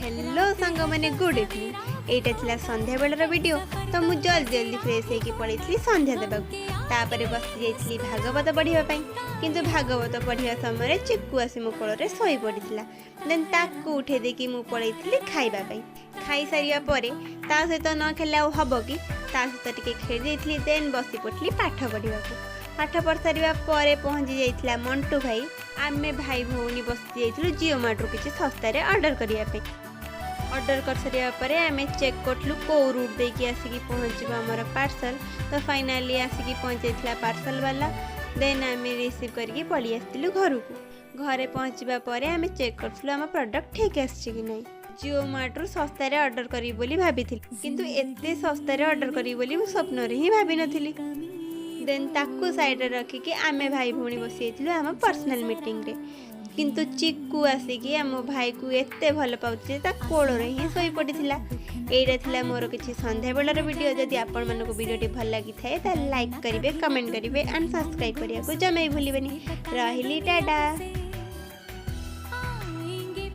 Hello सांग मैंने good evening एटा थिला संध्या बेलर वीडियो तो मु जल्दी जल्दी फ्रेश होके पड़ीथी संध्या देबा तापरे बसी जाइछली भागवत पढ़िबा पई किंतु भागवत पढ़िया समय चिक्कू आसी मो कोଳରେ सोई पड़िथिला देन ताकू उठे देकी मु पळैथिली खाइबा पई खाई सारिया परे ता सहित न खेला हबो कि ता सहित टिके खेल देइथिली देन बसी पड़ली पाठ पढ़िबा पाठ पढ़ सारिबा परे पहुंची जाइथिला मंटू भाई आमे भाई भौणी बसी जाइथिलु जियो मार्ट रु किछि सस्ता रे ऑर्डर करिया पे ऑर्डर कर सारिया परे आमे चेक करलु को रूट देकी आसीकी पहुंचबो हमर पार्सल तो फाइनली आसीकी पहुंचैथिला पार्सल वाला देन आमे रिसीव करके पळी आस्तिलु घर को घरे पहुंचबा परे आमे चेक करथलु हम प्रोडक्ट ठीक आछि कि नै जियो मार्ट रु सस्ता रे ऑर्डर करी बोली भाबिथिलि किंतु एते सस्ता रे ऑर्डर करी बोली मु स्वप्न रे ही भाबी नथिली देन ताकू साइड रे रखी कि आमे भाई भौणी बसी आइथिलु हम पर्सनल मीटिंग रे किंतु चिक्कू आसिकी आम भाई को एते भल पाउछि ता कोड़ रे ही सोई पड़िथिला एइरा थिला मोर किछि संध्या बेलर वीडियो जदि आपण मानको वीडियोटी भल लागि थाए ता लाइक करिवे कमेंट करिवे एंड सब्सक्राइब करिया को जमे भूलिबेनी रहिली टाटा।